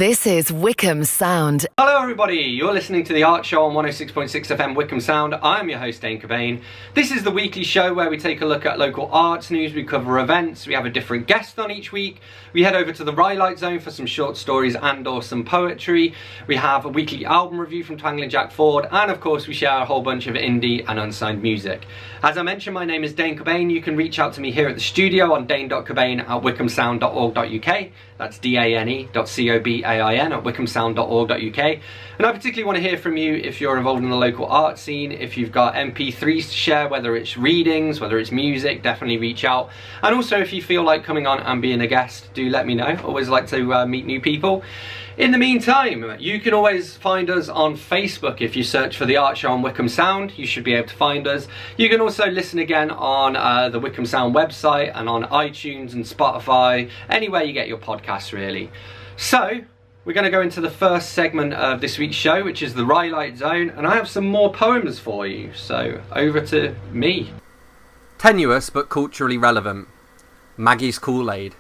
This is Wycombe Sound. Hello everybody, you're listening to The Art Show on 106.6 FM Wycombe Sound. I'm your host Dane Cobain. This is the weekly show where we take a look at local arts news, we cover events, we have a different guest on each week, we head over to the Rhylight Zone for some short stories and or some poetry, we have a weekly album review from Twangling Jack Ford, and of course we share a whole bunch of indie and unsigned music. As I mentioned, my name is Dane Cobain. You can reach out to me here at the studio on dane.cobain@wycombesound.org.uk. That's dane.cobain at wycombesound.org.uk. And I particularly want to hear from you if you're involved in the local art scene, if you've got MP3s to share, whether it's readings, whether it's music, definitely reach out. And also if you feel like coming on and being a guest, do let me know. Always like to meet new people. In the meantime, you can always find us on Facebook. If you search for The Art Show on Wycombe Sound, you should be able to find us. You can also listen again on the Wycombe Sound website and on iTunes and Spotify, anywhere you get your podcasts really. So, we're going to go into the first segment of this week's show, which is the Rhylight Zone, and I have some more poems for you, so over to me. Tenuous but culturally relevant. Maggie's Kool-Aid.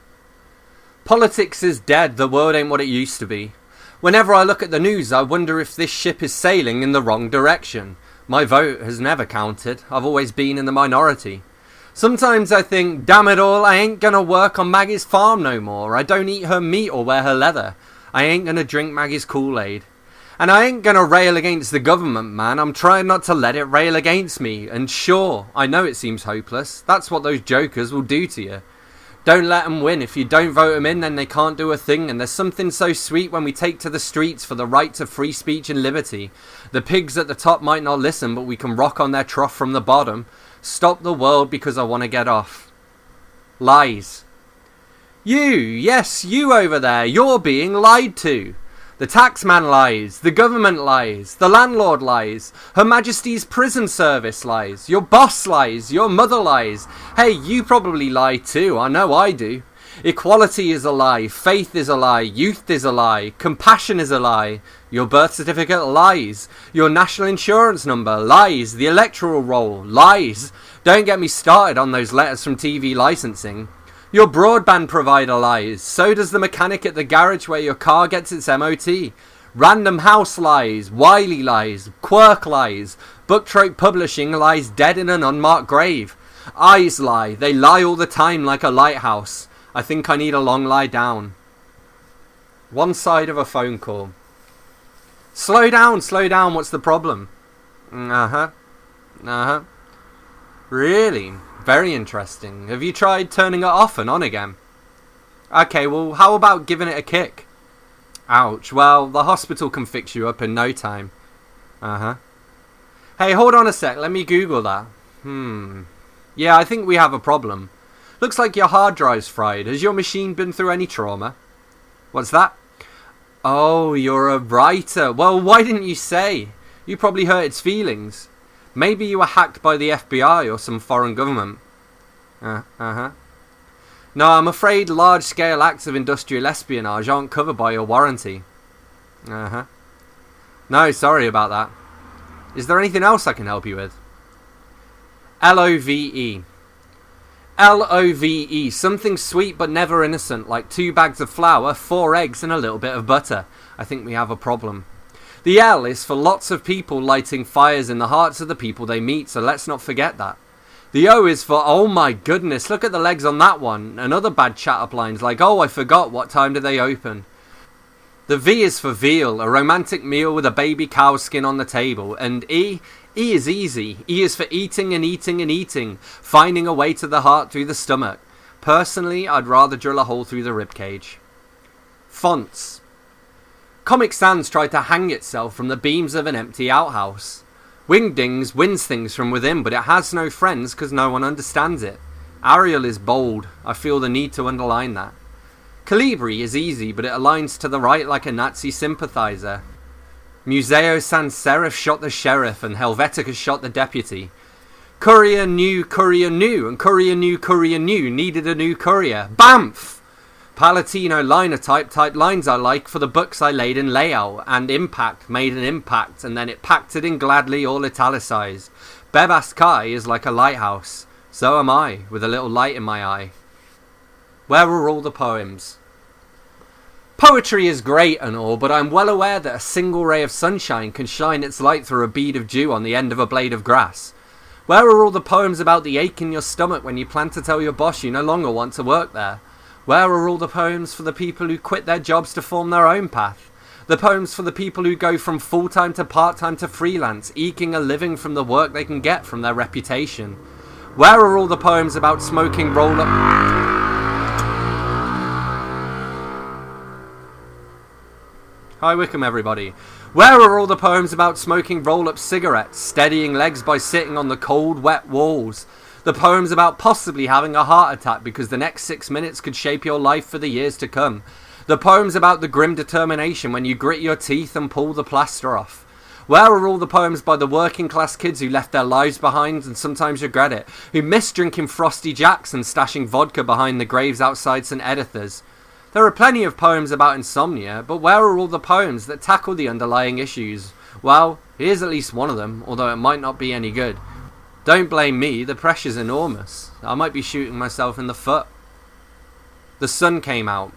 Politics is dead, the world ain't what it used to be. Whenever I look at the news, I wonder if this ship is sailing in the wrong direction. My vote has never counted, I've always been in the minority. Sometimes I think, damn it all, I ain't gonna work on Maggie's farm no more. I don't eat her meat or wear her leather. I ain't gonna drink Maggie's Kool-Aid. And I ain't gonna rail against the government, man. I'm trying not to let it rail against me. And sure, I know it seems hopeless. That's what those jokers will do to you. Don't let them win. If you don't vote them in, then they can't do a thing. And there's something so sweet when we take to the streets for the right to free speech and liberty. The pigs at the top might not listen, but we can rock on their trough from the bottom. Stop the world because I want to get off. Lies. Yes, you over there, you're being lied to. The taxman lies, the government lies, the landlord lies, Her Majesty's prison service lies, your boss lies, your mother lies. Hey, you probably lie too, I know I do. Equality is a lie, faith is a lie, youth is a lie, compassion is a lie, your birth certificate lies, your national insurance number lies, the electoral roll lies. Don't get me started on those letters from TV licensing. Your broadband provider lies, so does the mechanic at the garage where your car gets its MOT. Random House lies, Wiley lies, Quirk lies, Book Trope Publishing lies dead in an unmarked grave. Eyes lie, they lie all the time like a lighthouse. I think I need a long lie down. One side of a phone call. Slow down, what's the problem? Really? Very interesting. Have you tried turning it off and on again? Okay, well, how about giving it a kick? Ouch, well, the hospital can fix you up in no time. Hey, hold on a sec, let me Google that. Yeah, I think we have a problem. Looks like your hard drive's fried. Has your machine been through any trauma? What's that? Oh, you're a writer. Well, why didn't you say? You probably hurt its feelings. Maybe you were hacked by the FBI or some foreign government. No, I'm afraid large-scale acts of industrial espionage aren't covered by your warranty. No, sorry about that. Is there anything else I can help you with? LOVE. LOVE, something sweet but never innocent, like 2 bags of flour, 4 eggs and a little bit of butter. I think we have a problem. The L is for lots of people lighting fires in the hearts of the people they meet, so let's not forget that. The O is for, oh my goodness, look at the legs on that one, and other bad chat-up lines like, oh I forgot, what time do they open? The V is for veal, a romantic meal with a baby cow skin on the table, and E is easy. E is for eating and eating and eating, finding a way to the heart through the stomach. Personally, I'd rather drill a hole through the ribcage. Fonts. Comic Sans tried to hang itself from the beams of an empty outhouse. Wingdings wins things from within, but it has no friends because no one understands it. Arial is bold. I feel the need to underline that. Calibri is easy, but it aligns to the right like a Nazi sympathizer. Museo Sans Serif shot the sheriff, and Helvetica shot the deputy. Courier knew, and courier knew needed a new courier. Bamf! Palatino liner type lines I like for the books I laid in layout, and impact made an impact, and then it packed it in gladly all italicized. Bebas Kai is like a lighthouse. So am I, with a little light in my eye. Where were all the poems? Poetry is great and all, but I'm well aware that a single ray of sunshine can shine its light through a bead of dew on the end of a blade of grass. Where are all the poems about the ache in your stomach when you plan to tell your boss you no longer want to work there? Where are all the poems for the people who quit their jobs to form their own path? The poems for the people who go from full-time to part-time to freelance, eking a living from the work they can get from their reputation? Where are all the poems about smoking roll-up... Hi Wycombe everybody. Where are all the poems about smoking roll-up cigarettes, steadying legs by sitting on the cold, wet walls? The poems about possibly having a heart attack because the next 6 minutes could shape your life for the years to come? The poems about the grim determination when you grit your teeth and pull the plaster off? Where are all the poems by the working class kids who left their lives behind and sometimes regret it, who miss drinking Frosty Jacks and stashing vodka behind the graves outside St Editha's? There are plenty of poems about insomnia, but where are all the poems that tackle the underlying issues? Well, here's at least one of them, although it might not be any good. Don't blame me, the pressure's enormous. I might be shooting myself in the foot. The sun came out.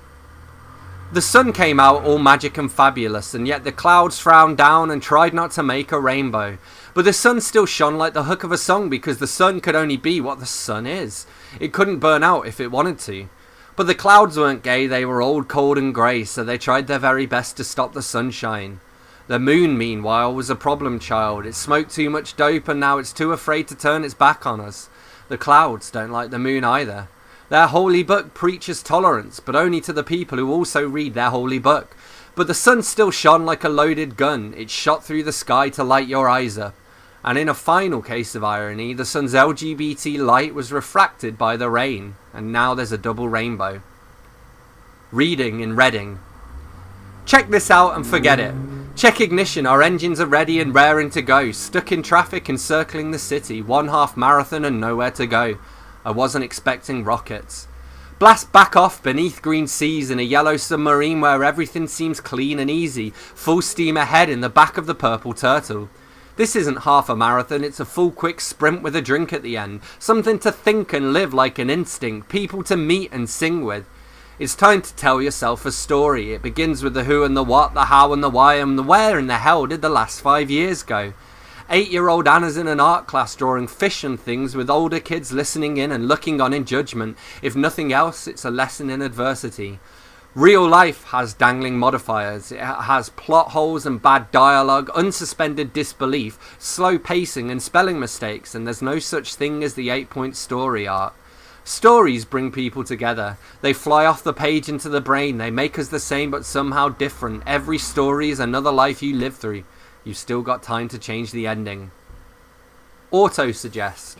The sun came out all magic and fabulous, and yet the clouds frowned down and tried not to make a rainbow. But the sun still shone like the hook of a song because the sun could only be what the sun is. It couldn't burn out if it wanted to. But the clouds weren't gay, they were old, cold and grey, so they tried their very best to stop the sunshine. The moon, meanwhile, was a problem child. It smoked too much dope and now it's too afraid to turn its back on us. The clouds don't like the moon either. Their holy book preaches tolerance, but only to the people who also read their holy book. But the sun still shone like a loaded gun. It shot through the sky to light your eyes up. And in a final case of irony, the sun's LGBT light was refracted by the rain, and now there's a double rainbow. Reading in Reading. Check this out and forget it. Check ignition, our engines are ready and raring to go. Stuck in traffic encircling the city, 1/2 marathon and nowhere to go. I wasn't expecting rockets. Blast back off beneath green seas in a yellow submarine where everything seems clean and easy. Full steam ahead in the back of the purple turtle. This isn't half a marathon, it's a full quick sprint with a drink at the end. Something to think and live like an instinct, people to meet and sing with. It's time to tell yourself a story. It begins with the who and the what, the how and the why, and the where in the hell did the last 5 years go? 8-year-old Anna's in an art class drawing fish and things with older kids listening in and looking on in judgment. If nothing else, it's a lesson in adversity. Real life has dangling modifiers. It has plot holes and bad dialogue, unsuspended disbelief, slow pacing and spelling mistakes, and there's no such thing as the 8-point story arc. Stories bring people together. They fly off the page into the brain. They make us the same but somehow different. Every story is another life you live through. You've still got time to change the ending. Auto-suggest.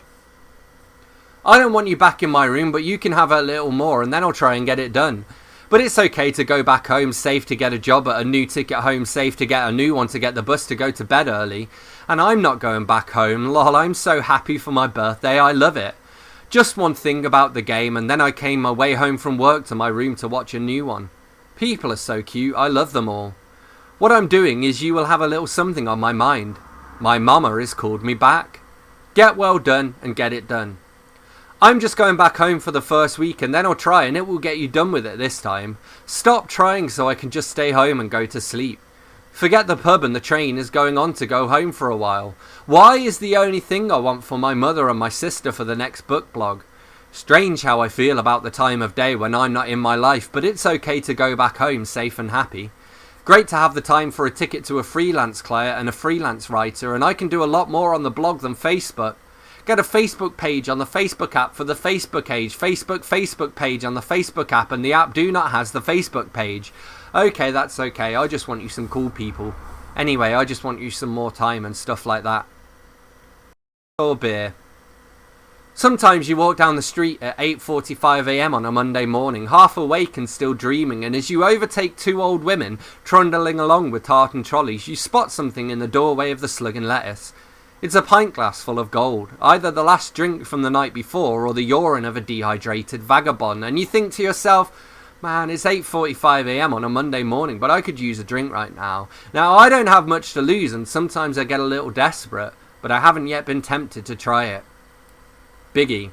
I don't want you back in my room, but you can have a little more and then I'll try and get it done. But it's okay to go back home safe to get a job at a new ticket home safe to get a new one to get the bus to go to bed early. And I'm not going back home, lol, I'm so happy for my birthday, I love it. Just one thing about the game and then I came my way home from work to my room to watch a new one. People are so cute, I love them all. What I'm doing is you will have a little something on my mind. My mama has called me back. Get well done and get it done. I'm just going back home for the first week and then I'll try and it will get you done with it this time. Stop trying so I can just stay home and go to sleep. Forget the pub and the train is going on to go home for a while. Why is the only thing I want for my mother and my sister for the next book blog. Strange how I feel about the time of day when I'm not in my life, but it's okay to go back home safe and happy. Great to have the time for a ticket to a freelance client and a freelance writer, and I can do a lot more on the blog than Facebook. Get a Facebook page on the Facebook app for the Facebook page, Facebook page on the Facebook app, and the app do not has the Facebook page. Okay, that's okay, I just want you some cool people. Anyway, I just want you some more time and stuff like that. Or beer. Sometimes you walk down the street at 8:45 AM on a Monday morning, half awake and still dreaming, and as you overtake two old women trundling along with tartan trolleys, you spot something in the doorway of the Slug and Lettuce. It's a pint glass full of gold, either the last drink from the night before or the urine of a dehydrated vagabond, and you think to yourself, man, it's 8:45 AM on a Monday morning, but I could use a drink right now. Now, I don't have much to lose, and sometimes I get a little desperate, but I haven't yet been tempted to try it. Biggie.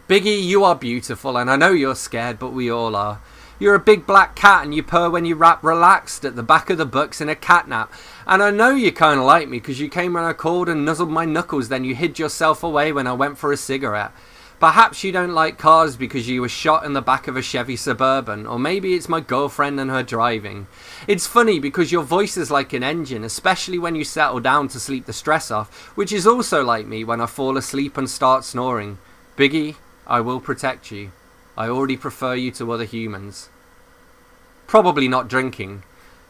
Biggie, you are beautiful, and I know you're scared, but we all are. You're a big black cat and you purr when you rap relaxed at the back of the books in a catnap. And I know you kind of like me because you came when I called and nuzzled my knuckles, then you hid yourself away when I went for a cigarette. Perhaps you don't like cars because you were shot in the back of a Chevy Suburban, or maybe it's my girlfriend and her driving. It's funny because your voice is like an engine, especially when you settle down to sleep the stress off, which is also like me when I fall asleep and start snoring. Biggie, I will protect you. I already prefer you to other humans. Probably not drinking,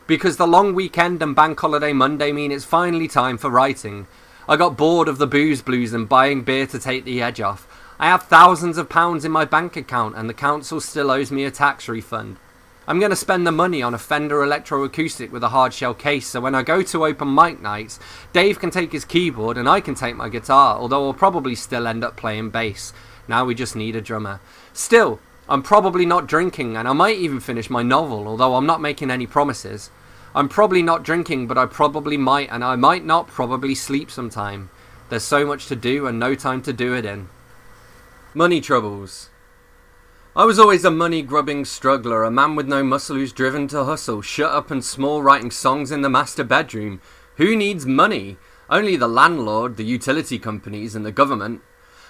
because the long weekend and bank holiday Monday mean it's finally time for writing. I got bored of the booze blues and buying beer to take the edge off. I have thousands of pounds in my bank account and the council still owes me a tax refund. I'm going to spend the money on a Fender electroacoustic with a hard shell case, so when I go to open mic nights, Dave can take his keyboard and I can take my guitar, although I'll probably still end up playing bass. Now we just need a drummer. Still, I'm probably not drinking and I might even finish my novel, although I'm not making any promises. I'm probably not drinking, but I probably might, and I might not probably sleep sometime. There's so much to do and no time to do it in. Money troubles. I was always a money-grubbing struggler, a man with no muscle who's driven to hustle, shut up and small, writing songs in the master bedroom. Who needs money? Only the landlord, the utility companies and the government.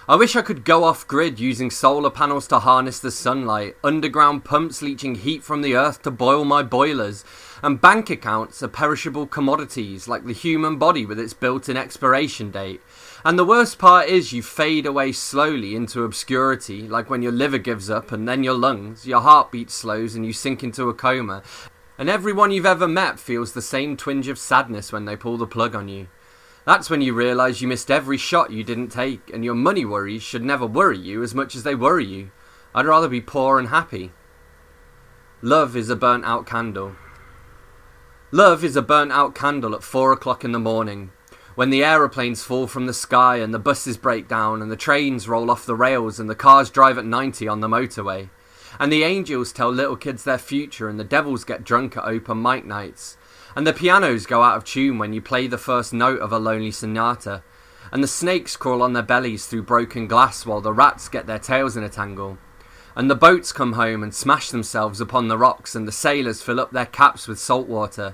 I wish I could go off-grid using solar panels to harness the sunlight, underground pumps leaching heat from the earth to boil my boilers, and bank accounts are perishable commodities like the human body with its built-in expiration date. And the worst part is you fade away slowly into obscurity, like when your liver gives up and then your lungs, your heartbeat slows and you sink into a coma. And everyone you've ever met feels the same twinge of sadness when they pull the plug on you. That's when you realise you missed every shot you didn't take, and your money worries should never worry you as much as they worry you. I'd rather be poor and happy. Love is a burnt out candle. Love is a burnt out candle at 4 o'clock in the morning, when the aeroplanes fall from the sky and the buses break down and the trains roll off the rails and the cars drive at 90 on the motorway, and the angels tell little kids their future and the devils get drunk at open mic nights, and the pianos go out of tune when you play the first note of a lonely sonata, and the snakes crawl on their bellies through broken glass while the rats get their tails in a tangle, and the boats come home and smash themselves upon the rocks and the sailors fill up their caps with salt water,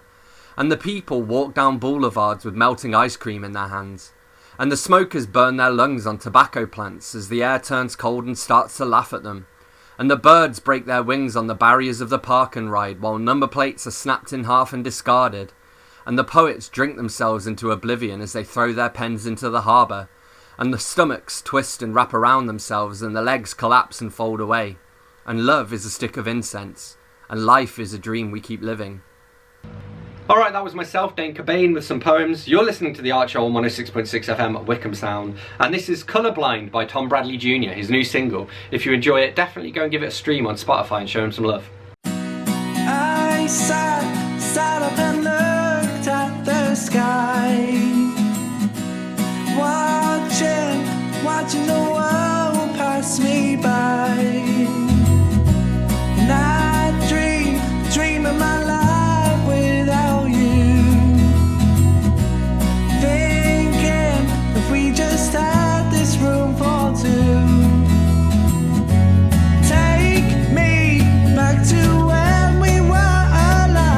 and the people walk down boulevards with melting ice cream in their hands, and the smokers burn their lungs on tobacco plants as the air turns cold and starts to laugh at them, and the birds break their wings on the barriers of the park and ride while number plates are snapped in half and discarded, and the poets drink themselves into oblivion as they throw their pens into the harbour, and the stomachs twist and wrap around themselves and the legs collapse and fold away, and love is a stick of incense, and life is a dream we keep living. Alright, that was myself, Dane Cobain, with some poems. You're listening to The Art Show on 106.6 FM at Wycombe Sound, and this is Colourblind by Tom Bradley Jr., his new single. If you enjoy it, definitely go and give it a stream on Spotify and show him some love. I sat up and looked at the sky, watching the world pass me by, and I dream of my life without you, thinking if we just had this room for two, take me back to when we were alive.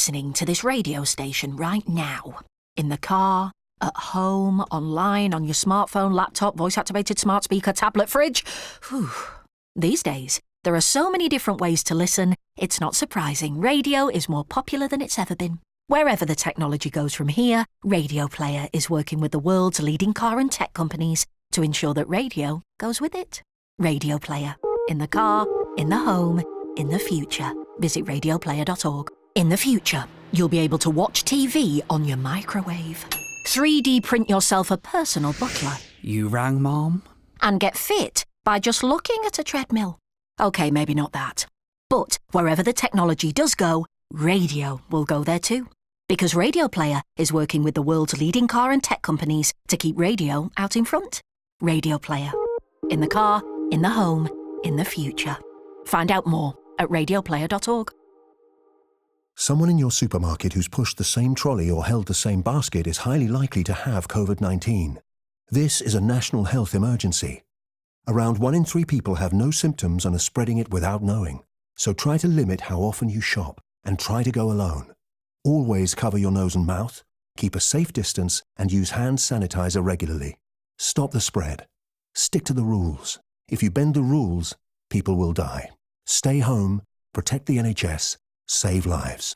listening to this radio station right now. In the car, at home, online, on your smartphone, laptop, voice-activated smart speaker, tablet, fridge. Whew. These days, there are so many different ways to listen, it's not surprising radio is more popular than it's ever been. Wherever the technology goes from here, Radio Player is working with the world's leading car and tech companies to ensure that radio goes with it. Radio Player. In the car, in the home, in the future. Visit radioplayer.org. In the future, you'll be able to watch TV on your microwave, 3D print yourself a personal butler. You rang, Mom? And get fit by just looking at a treadmill. OK, maybe not that. But wherever the technology does go, radio will go there too. Because Radio Player is working with the world's leading car and tech companies to keep radio out in front. Radio Player. In the car, in the home, in the future. Find out more at radioplayer.org. Someone in your supermarket who's pushed the same trolley or held the same basket is highly likely to have COVID-19. This is a national health emergency. Around 1 in 3 people have no symptoms and are spreading it without knowing. So try to limit how often you shop and try to go alone. Always cover your nose and mouth, keep a safe distance and use hand sanitizer regularly. Stop the spread. Stick to the rules. If you bend the rules, people will die. Stay home, protect the NHS, save lives.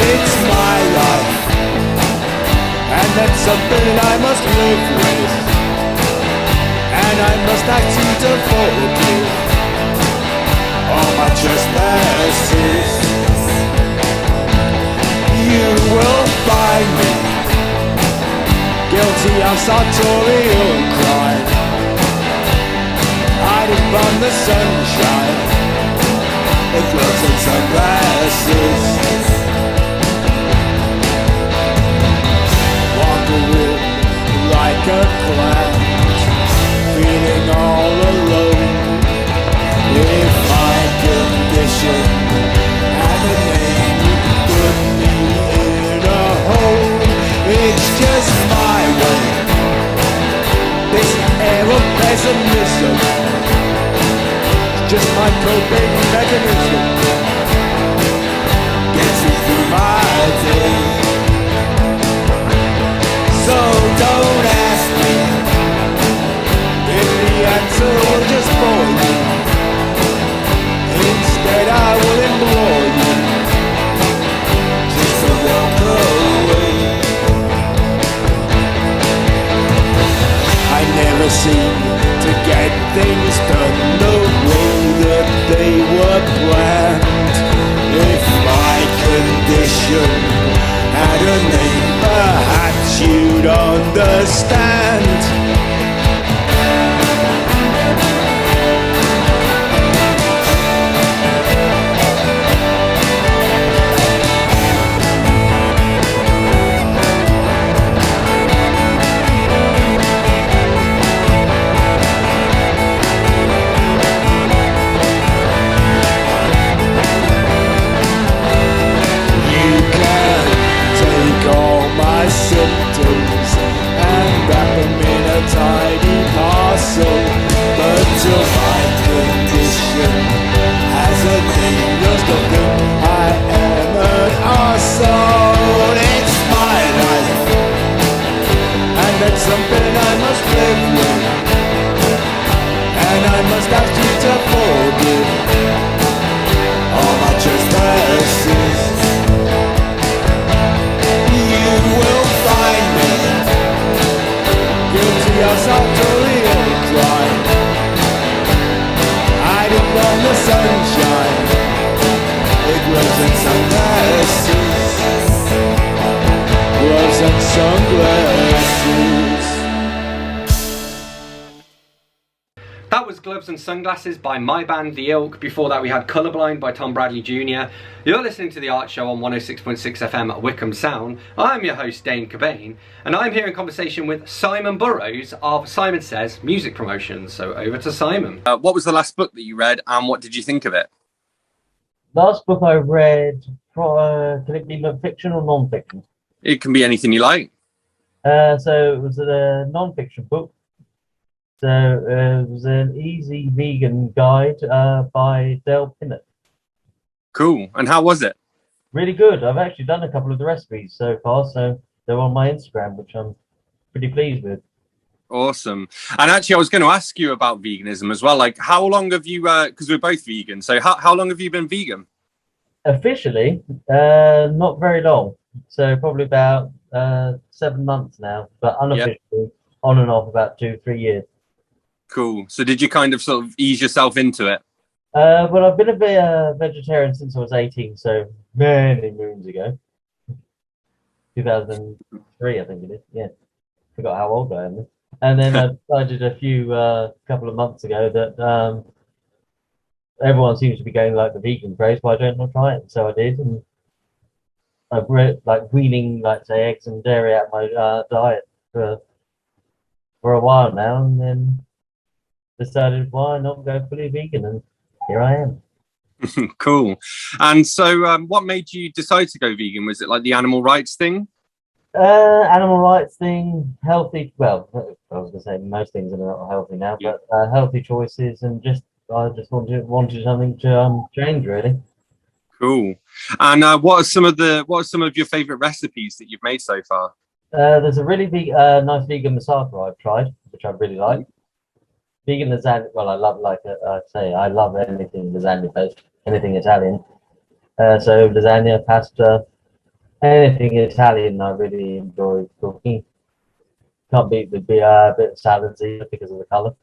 It's my life, and that's something I must live with, and I must act to forgive all my trespasses. You will find me guilty of sartorial crime, hiding from the sunshine with gloves and sunglasses. Like a plant, feeling all alone. If my condition had a name, you could put me in a hole. It's just my way. This air of pessimism, it's just my coping mechanism. Gets me through my day. So don't ask me if the answer will just bore you. Instead I will implore you just to walk away. I never seem to get things done the way that they were planned. If my condition had a name, perhaps you'd understand. Symptoms and wrap them in a tidy parcel, but till my condition has a name, just a thing, I am an arsehole. It's my life, and that's something I must live with, and I must ask you to forgive all my trespasses. You will find me guilty of sartorial crime, hiding from the sunshine with gloves and sunglasses. Gloves and sunglasses. That was Gloves and Sunglasses by my band The Ilk. Before that we had Colourblind by Tom Bradley Jr. You're listening to The Art Show on 106.6 FM at Wycombe Sound. I'm your host Dane Cobain, and I'm here in conversation with Simon Burrows of Simon Says Music Promotions. So over to Simon. What was the last book that you read and what did you think of it? Last book I read Can it be fiction or non-fiction? It can be anything you like. So it was a non-fiction book. So it was an easy vegan guide by Dale Pinnett. Cool. And how was it? Really good. I've actually done a couple of the recipes so far, so they're on my Instagram, which I'm pretty pleased with. Awesome. And actually, I was going to ask you about veganism as well. Like, how long have you, because we're both vegan, so how long have you been vegan? Officially, not very long. So probably about 7 months now, but unofficially, on and off about 2-3 years. Cool. So did you kind of sort of ease yourself into it? Well, I've been a vegetarian since I was 18, so many moons ago. 2003, I think it is. Yeah, forgot how old I am. And then I decided couple of months ago that everyone seems to be going like the vegan craze. Why don't I try it? So I did, and I've like weaning, like say, eggs and dairy out of my diet for a while now, and then decided why not go fully vegan, and here I am. Cool. And so, what made you decide to go vegan? Was it like the animal rights thing? Animal rights thing, healthy. Well, I was gonna say most things are not healthy now, but healthy choices, and I just wanted something to change really. Cool. And what are some of your favorite recipes that you've made so far? There's a really big, nice vegan masala I've tried, which I really like. Vegan lasagna. Well, I love I love anything lasagna based, anything Italian. So lasagna, pasta. Anything Italian, I really enjoy cooking. Can't beat the bit of salads either because of the colour.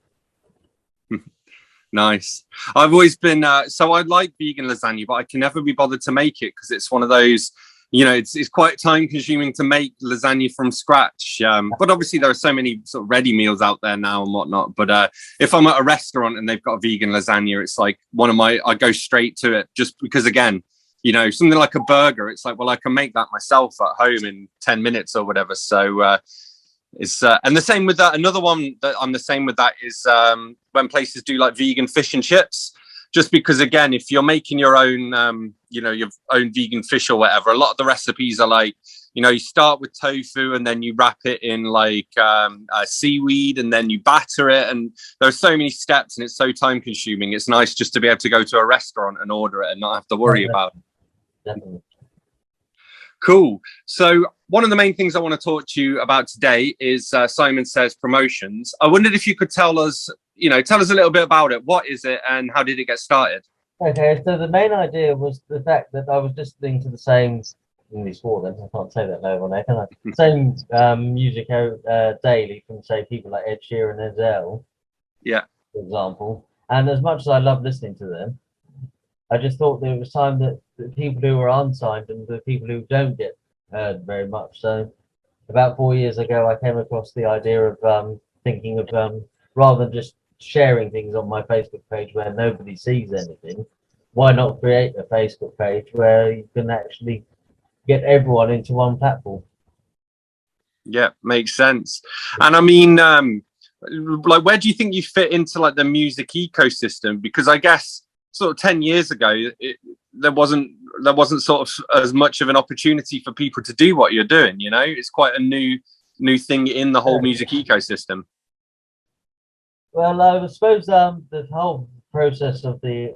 Nice. I've always been so I like vegan lasagna, but I can never be bothered to make it because it's one of those, it's quite time consuming to make lasagna from scratch. But obviously there are so many sort of ready meals out there now and whatnot. But if I'm at a restaurant and they've got a vegan lasagna, it's like I go straight to it just because, again, something like a burger, it's like, well, I can make that myself at home in 10 minutes or whatever. So it's and the same with that. Another one that I'm the same with that is when places do like vegan fish and chips, just because, again, if you're making your own, your own vegan fish or whatever, a lot of the recipes are like, you start with tofu and then you wrap it in like seaweed and then you batter it. And there are so many steps and it's so time consuming. It's nice just to be able to go to a restaurant and order it and not have to worry about it. Definitely. Cool. So one of the main things I want to talk to you about today is Simon Says Promotions. I wondered if you could tell us a little bit about it. What is it and how did it get started? Okay, so the main idea was the fact that I was listening to the same English for them. I can't say that no one there, can I? Same music daily from, say, people like Ed Sheeran and Adele. Yeah. For example. And as much as I love listening to them, I just thought there was time that the people who are unsigned and the people who don't get heard very much. So about 4 years ago, I came across the idea of thinking of rather than just sharing things on my Facebook page where nobody sees anything, why not create a Facebook page where you can actually get everyone into one platform? Yeah, makes sense. And I mean, like, where do you think you fit into like the music ecosystem? Because I guess sort of 10 years ago, there wasn't sort of as much of an opportunity for people to do what you're doing. It's quite a new thing in the whole music ecosystem. Well, I suppose the whole process of this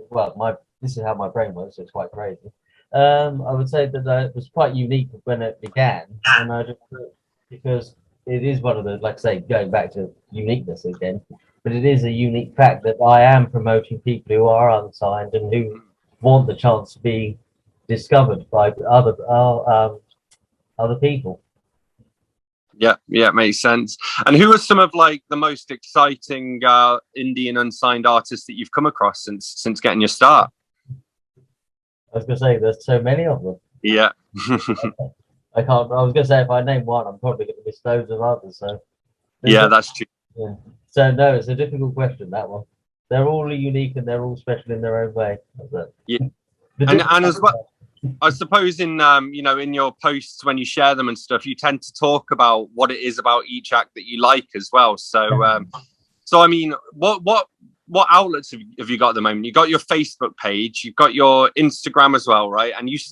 is how my brain works, so it's quite crazy. I would say that it was quite unique when it began, and I just because it is one of the, like I say, going back to uniqueness again, but it is a unique fact that I am promoting people who are unsigned and who want the chance to be discovered by other people. Yeah, makes sense. And who are some of like the most exciting indie and unsigned artists that you've come across since getting your start? I was going to say there's so many of them. Yeah. I was going to say if I name one, I'm probably going to miss loads of others. So yeah, that's true. Yeah. So no, it's a difficult question, that one. They're all unique and they're all special in their own way. Yeah. And as well, I suppose in in your posts when you share them and stuff, you tend to talk about what it is about each act that you like as well. So so I mean, what what outlets have you got at the moment? You got your Facebook page, you've got your Instagram as well, right? And you've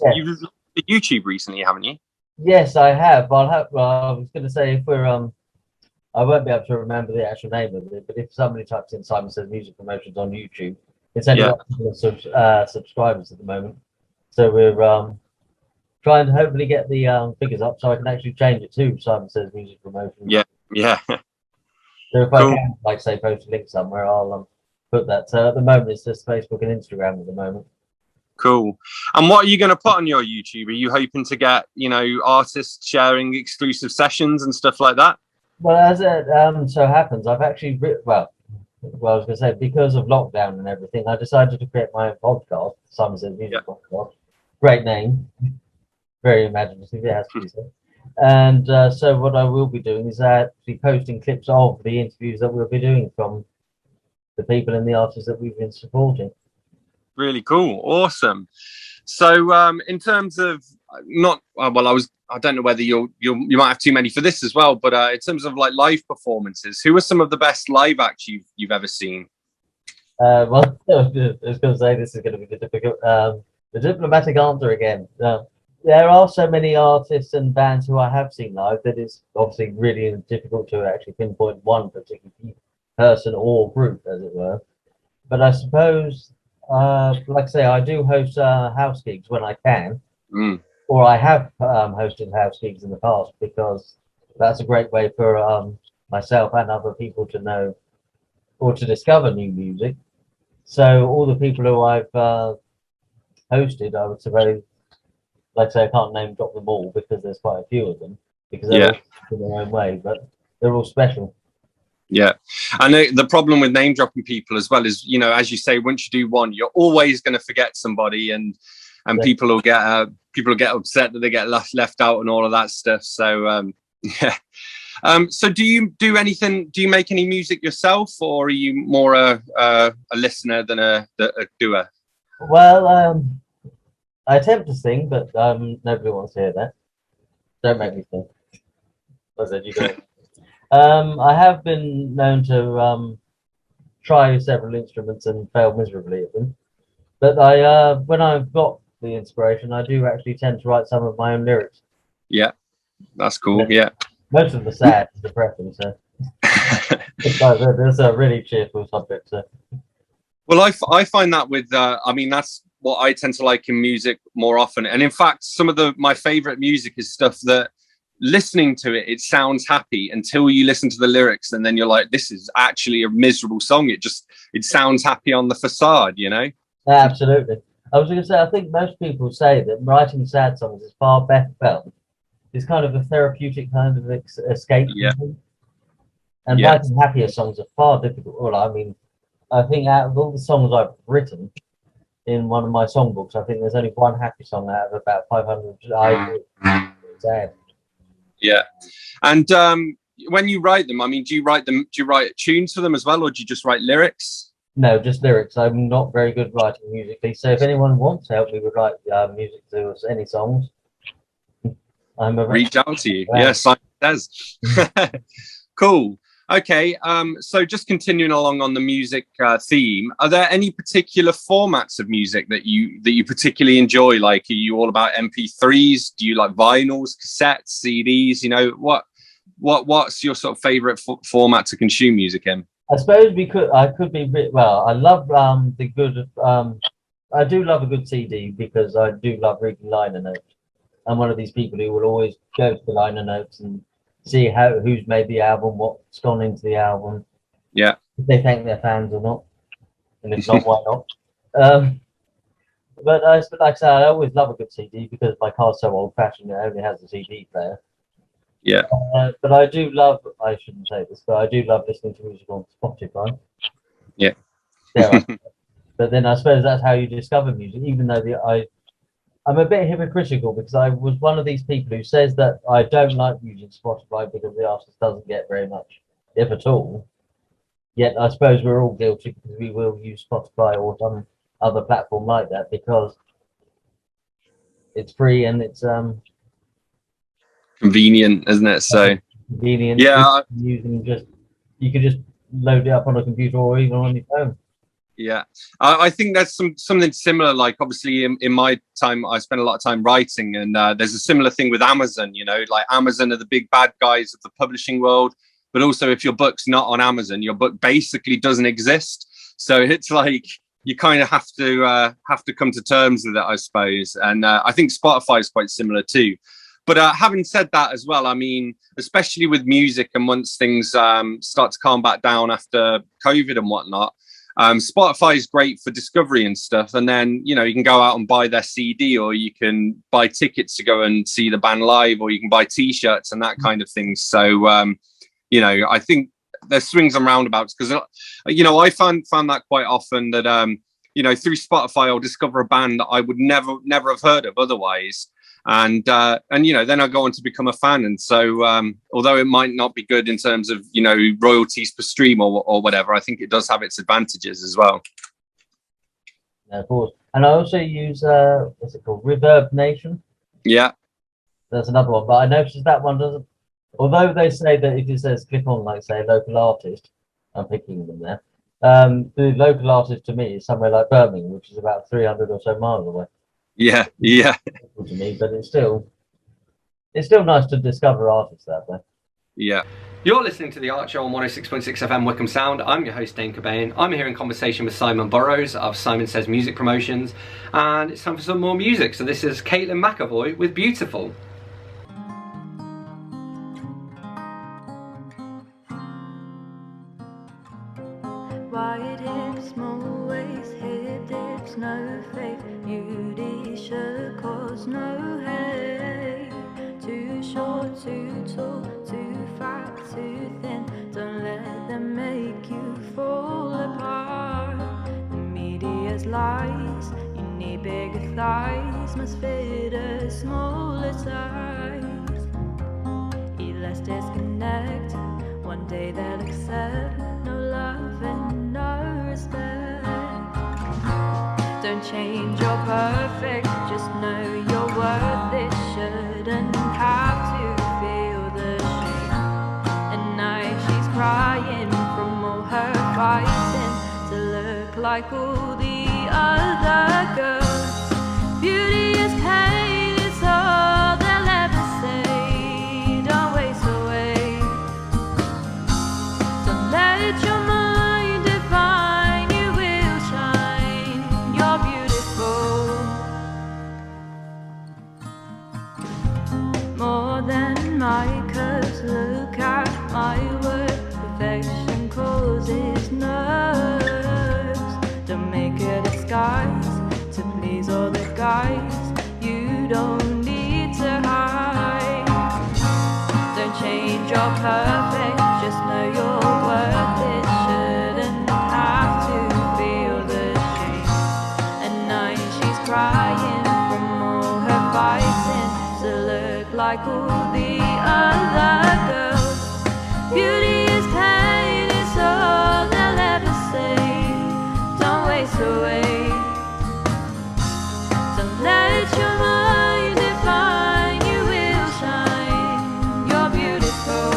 YouTube recently, haven't you? Yes, I have. Well, I was going to say, if we're I won't be able to remember the actual name of it, but if somebody types in Simon Says Music Promotions on YouTube, it's only got a couple of subscribers at the moment. So we're trying to hopefully get the figures up so I can actually change it to Simon Says Music Promotions. Yeah. So if I can, like say, post a link somewhere, I'll put that. So at the moment, it's just Facebook and Instagram at the moment. Cool. And what are you going to put on your YouTube? Are you hoping to get, artists sharing exclusive sessions and stuff like that? Well, as it so happens, I've actually I was going to say, because of lockdown and everything, I decided to create my own podcast, Simon Says Music Podcast. Great name, very imaginative, it has to be said. And so what I will be doing is actually posting clips of the interviews that we'll be doing from the people and the artists that we've been supporting. Really cool, awesome. So in terms of I don't know whether you might have too many for this as well, but in terms of like live performances, who are some of the best live acts you've ever seen? Well, I was going to say this is going to be the diplomatic answer again. There are so many artists and bands who I have seen live that it's obviously really difficult to actually pinpoint one particular person or group, as it were. But I suppose, like I say, I do host house gigs when I can. Or I have hosted house gigs in the past, because that's a great way for myself and other people to know or to discover new music. So all the people who I've hosted, I would suppose, like I say, I can't name drop them all because there's quite a few of them, because they're all in their own way, but they're all special. Yeah. I know the problem with name dropping people as well is, as you say, once you do one, you're always going to forget somebody, and people will get upset that they get left out and all of that stuff. So so do you do anything? Do you make any music yourself, or are you more a listener than a doer? Well, I attempt to sing, but nobody wants to hear that. Don't make me sing. I said you go. I have been known to try several instruments and fail miserably at them. But when I've got the inspiration, I do actually tend to write some of my own lyrics. Yeah, that's cool. Yeah. Most of the sad, depressing, so there's a really cheerful subject. So. Well, I find that with that's what I tend to like in music more often. And in fact, some of my favorite music is stuff that, listening to it sounds happy until you listen to the lyrics, and then you're like, this is actually a miserable song. It sounds happy on the facade, Absolutely. I was going to say, I think most people say that writing sad songs is far better felt. It's kind of a therapeutic kind of escape. Yeah. And writing happier songs are far difficult. Well, I mean, I think out of all the songs I've written in one of my songbooks, I think there's only one happy song out of about 500 sad. Yeah. And when you write them, do you write tunes for them as well, or do you just write lyrics? No, just lyrics. I'm not very good writing musically, so if anyone wants to help me with write music to any songs, reach out to you. Yes, Simon Says. Cool. Okay, so just continuing along on the music theme, are there any particular formats of music that you particularly enjoy? Like, are you all about MP3s? Do you like vinyls, cassettes, CDs? What's your sort of favorite format to consume music in? I suppose I could be well. I love the good. I do love a good CD because I do love reading liner notes. I'm one of these people who will always go to the liner notes and see who's made the album, what's gone into the album. Yeah. If they think they're fans or not, and if not, why not? But like I said, I always love a good CD because my car's so old-fashioned; it only has a CD player. Yeah. But I do love. I shouldn't say this, but I do love listening to music on Spotify. Yeah. But then I suppose that's how you discover music, even though I'm a bit hypocritical because I was one of these people who says that I don't like using Spotify because the artist doesn't get very much, if at all. Yet I suppose we're all guilty because we will use Spotify or some other platform like that because it's free and it's convenient, isn't it? So convenient. yeah, you can just load it up on a computer or even on your phone. Yeah, I think that's something similar. Like obviously in my time, I spent a lot of time writing, and there's a similar thing with Amazon. You know, like Amazon are the big bad guys of the publishing world, but also if your book's not on Amazon, your book basically doesn't exist. So it's like you kind of have to come to terms with it, I suppose. And I think Spotify is quite similar too. But having said that as well, I mean, especially with music and once things start to calm back down after COVID and whatnot. Spotify is great for discovery and stuff, and then you can go out and buy their CD, or you can buy tickets to go and see the band live, or you can buy T-shirts and that kind of thing. So I think there's swings and roundabouts because I found that quite often that through Spotify I'll discover a band that I would never have heard of otherwise. And then I go on to become a fan. And so although it might not be good in terms of royalties per stream or whatever, I think it does have its advantages as well. Yeah, of course. And I also use what's it called, Reverb Nation. Yeah, that's another one, but I noticed that one doesn't, although they say that if it says click on, like say local artist, I'm picking them there, the local artist to me is somewhere like Birmingham, which is about 300 or so miles away. Yeah. To me, but it's still nice to discover artists that way. Yeah. You're listening to The Art Show on 106.6 FM Wycombe Sound. I'm your host, Dane Cobain. I'm here in conversation with Simon Burrows of Simon Says Music Promotions, and it's time for some more music. So this is Caitlin McAvoy with Beautiful. Wide hips, small waist, hip dips, no fake beauty should cause no hate. Too short, too tall, too fat, too thin. Don't let them make you fall apart. The media's lies. You need bigger thighs, must fit a smaller size. Let's disconnect. One day they'll accept no love and no respect. Don't change, you're perfect. Just know you're worth it. Shouldn't have to feel the shame. At night she's crying from all her fighting to look like all the other girls. Beauty is pain, it's all they'll ever say. Don't waste away. Don't let your mind define, you will shine. You're beautiful. More than my curves, look at my work. Perfection causes nerves. Don't make a disguise to please all the guys. You don't need to hide. Don't change, you're perfect. Just know you're worth it. Shouldn't have to feel the shame. At night she's crying from all her fighting to look like all the other girls. Beauty is pain, it's all they'll ever say. Don't waste away. Don't let your mind define, you will shine. You're beautiful.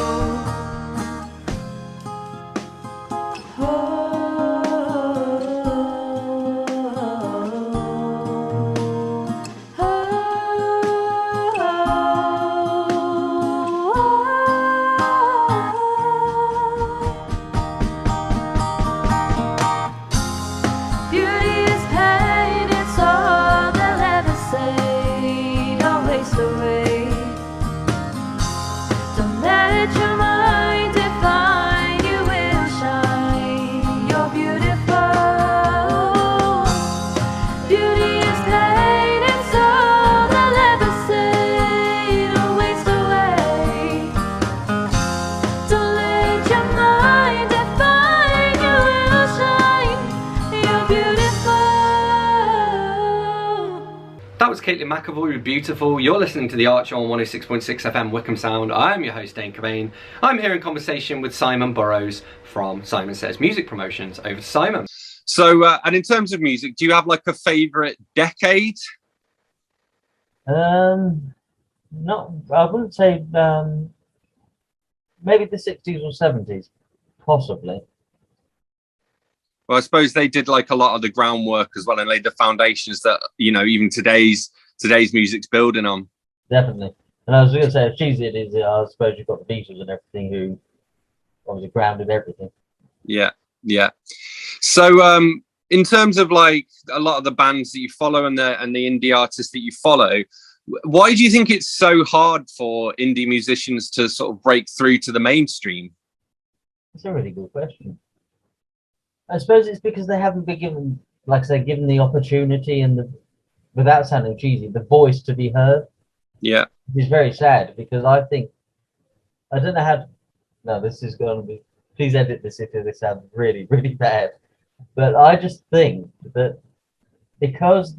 Beauty is pain, it's all they'll ever say. Don't waste away. Don't let your mind define, you will shine. You're beautiful. Beauty is pain, it's all they'll ever say. Don't waste away. Don't let your mind define, you will shine. You're beautiful. That was Caitlin McAvoy with Beautiful. You're listening to The Art Show on 106.6 FM Wycombe Sound. I'm your host, Dane Cobain. I'm here in conversation with Simon Burrows from Simon Says Music Promotions. Over to Simon. So, and in terms of music, do you have like a favourite decade? Not, I wouldn't say maybe the 60s or 70s, possibly. Well, I suppose they did like a lot of the groundwork as well and laid the foundations that, you know, even today's music's building on. Definitely. And I was going to say, as cheesy it is, I suppose you've got the Beatles and everything who obviously grounded everything. Yeah, yeah. So, in terms of like a lot of the bands that you follow and the indie artists that you follow, why do you think it's so hard for indie musicians to sort of break through to the mainstream? That's a really good question. I suppose it's because they haven't been given, like I say, given the opportunity and the, without sounding cheesy, the voice to be heard. Yeah. It's very sad because I think, I don't know how to, no, this is going to be, please edit this if this sounds really, really bad. But I just think that because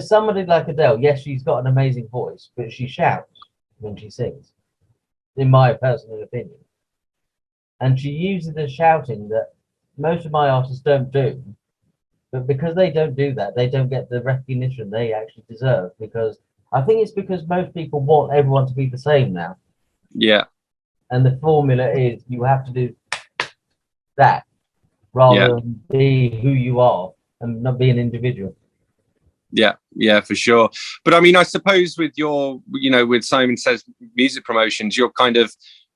somebody like Adele, yes, she's got an amazing voice, but she shouts when she sings, in my personal opinion. And she uses the shouting that most of my artists don't do. But because they don't do that, they don't get the recognition they actually deserve. Because I think it's because most people want everyone to be the same now. Yeah. And the formula is you have to do that rather than be who you are and not be an individual. Yeah, yeah, for sure. But I mean, I suppose with your, you know, with Simon Says music promotions, you're kind of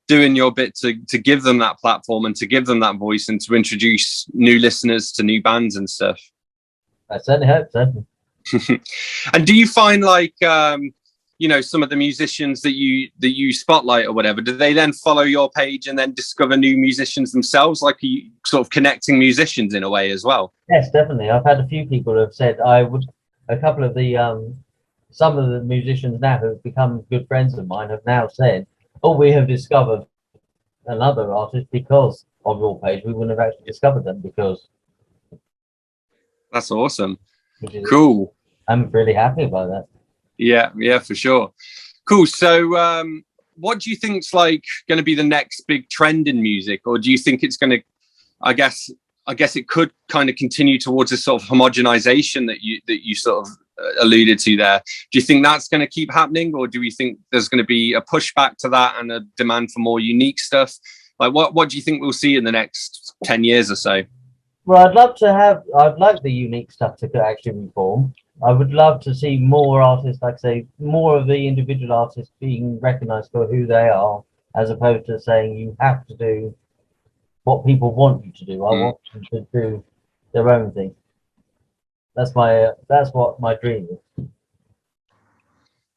doing your bit to give them that platform and to give them that voice and to introduce new listeners to new bands and stuff. I certainly hope so. And do you find like, you know, some of the musicians that you spotlight or whatever, do they then follow your page and then discover new musicians themselves? Like, are you sort of connecting musicians in a way as well? Yes, definitely. I've had a few people who have said a couple of the some of the musicians now who've become good friends of mine have now said, oh, we have discovered another artist because of your page. We wouldn't have actually discovered them because. That's awesome. Cool. I'm really happy about that. Yeah, yeah, for sure. Cool. So what do you think's like going to be the next big trend in music? Or do you think it's going to, I guess it could kind of continue towards this sort of homogenization that you sort of alluded to there. Do you think that's going to keep happening, or do we think there's going to be a pushback to that and a demand for more unique stuff? Like, what do you think we'll see in the next 10 years or so? Well, I'd like the unique stuff to actually reform. I would love to see more artists, like say, more of the individual artists being recognized for who they are, as opposed to saying you have to do what people want you to do. I want them to do their own thing. That's what my dream is.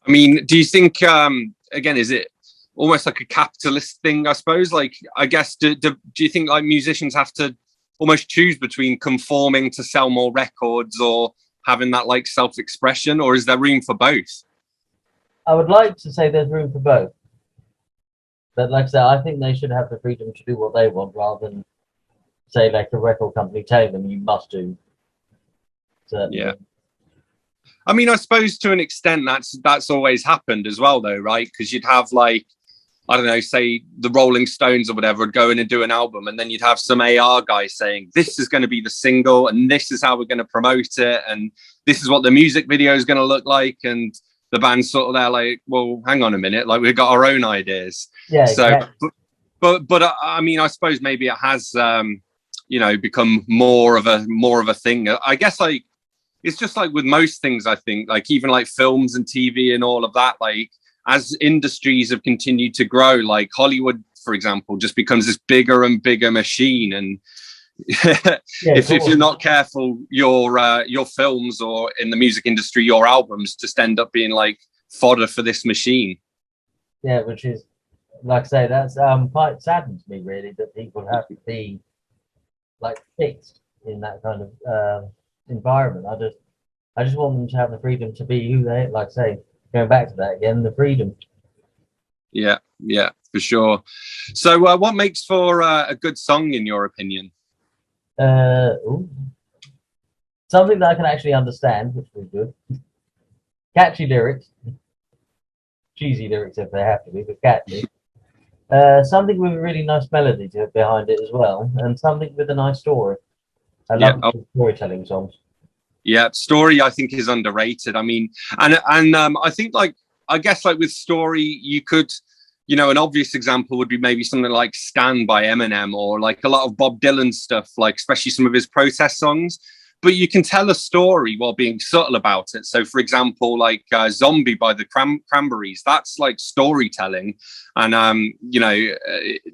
I mean, do you think again, is it almost like a capitalist thing, I suppose? Like, I guess, do you think like musicians have to almost choose between conforming to sell more records or having that like self-expression, or is there room for both? I would like to say there's room for both. But like I said, I think they should have the freedom to do what they want rather than say like a record company telling them you must do. Certainly. Yeah. I mean, I suppose to an extent that's always happened as well though, right? Because you'd have like, I don't know, say the Rolling Stones or whatever would go in and do an album, and then you'd have some AR guy saying, this is going to be the single and this is how we're going to promote it and this is what the music video is going to look like, and the band's sort of there like, well, hang on a minute, like we've got our own ideas. Yeah. So, exactly. but I mean, I suppose maybe it has, you know, become more of a thing. I guess like it's just like with most things. I think like even like films and TV and all of that. Like as industries have continued to grow, like Hollywood, for example, just becomes this bigger and bigger machine. And if you're not careful, your films or in the music industry, your albums just end up being like fodder for this machine. Yeah, which is, like I say, that's quite saddens me really that people have to be like fixed in that kind of environment. I just want them to have the freedom to be who they, like I say, going back to that again, the freedom. Yeah, for sure. So what makes for a good song in your opinion? Something that I can actually understand, which is good. Catchy lyrics. Cheesy lyrics if they have to be, but catchy. Something with a really nice melody behind it as well, and something with a nice story. I love storytelling songs. Yeah, story I think is underrated. I mean, and I think like I guess like with story you could you know, an obvious example would be maybe something like Stand by Eminem, or like a lot of Bob Dylan stuff, like especially some of his protest songs. But you can tell a story while being subtle about it. So, for example, like Zombie by the Cranberries, that's like storytelling. And, you know,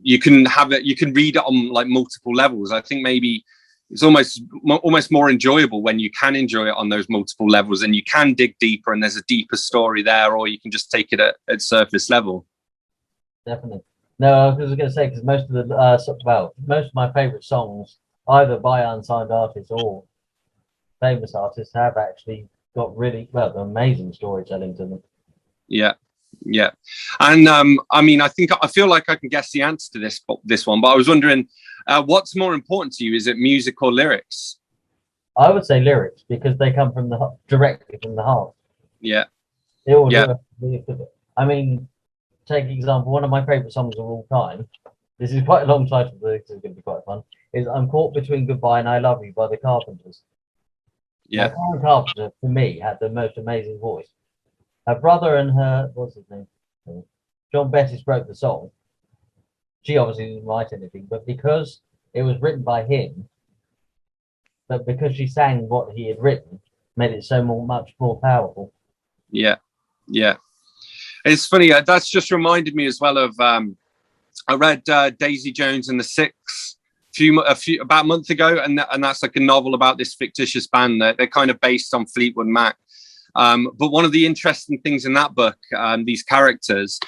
you can have it, you can read it on like multiple levels. I think maybe it's almost more enjoyable when you can enjoy it on those multiple levels, and you can dig deeper and there's a deeper story there, or you can just take it at surface level. Definitely. No, I was going to say, because most of the, most of my favorite songs, either by unsigned artists or famous artists, have actually got really amazing storytelling to them. Yeah, and I mean, I feel like I can guess the answer to this one, but I was wondering, what's more important to you? Is it music or lyrics? I would say lyrics, because they come from directly from the heart. Yeah. They all do. I mean, take example, one of my favorite songs of all time. This is quite a long title, but this is going to be quite fun. Is "I'm Caught Between Goodbye and I Love You" by the Carpenters. Yeah. Karen Carpenter, for me, had the most amazing voice. Her brother and her, what's his name? John Bettis wrote the song. She obviously didn't write anything, but because it was written by him, but because she sang what he had written, made it so much more powerful. Yeah. It's funny. That's just reminded me as well of, I read Daisy Jones and the Six about a month ago, and that's like a novel about this fictitious band that they're kind of based on Fleetwood Mac. But one of the interesting things in that book, these characters,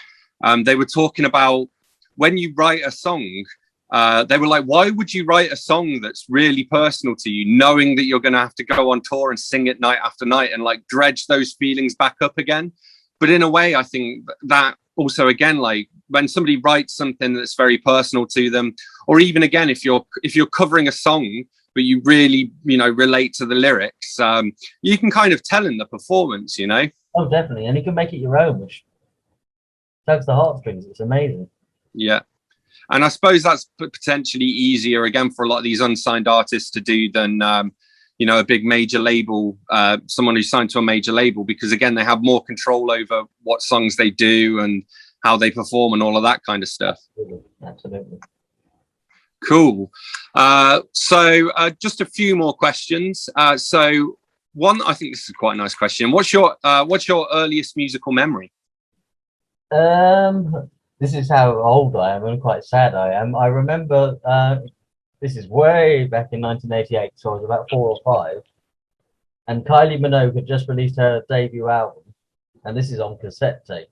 they were talking about when you write a song, they were like, why would you write a song that's really personal to you, knowing that you're going to have to go on tour and sing it night after night and like dredge those feelings back up again? But in a way, I think that also, again, like when somebody writes something that's very personal to them, or even again, if you're covering a song, but you really, you know, relate to the lyrics, you can kind of tell in the performance, you know? Oh, definitely. And you can make it your own, which tugs the heartstrings. It's amazing. Yeah. And I suppose that's potentially easier, again, for a lot of these unsigned artists to do than, you know, a big major label, someone who's signed to a major label, because, again, they have more control over what songs they do and how they perform and all of that kind of stuff. Absolutely. Cool. So just a few more questions. So one, I think this is quite a nice question. What's your earliest musical memory? This is how old I am and quite sad I am. I remember, this is way back in 1988, so I was about 4 or 5. And Kylie Minogue had just released her debut album, and this is on cassette tape.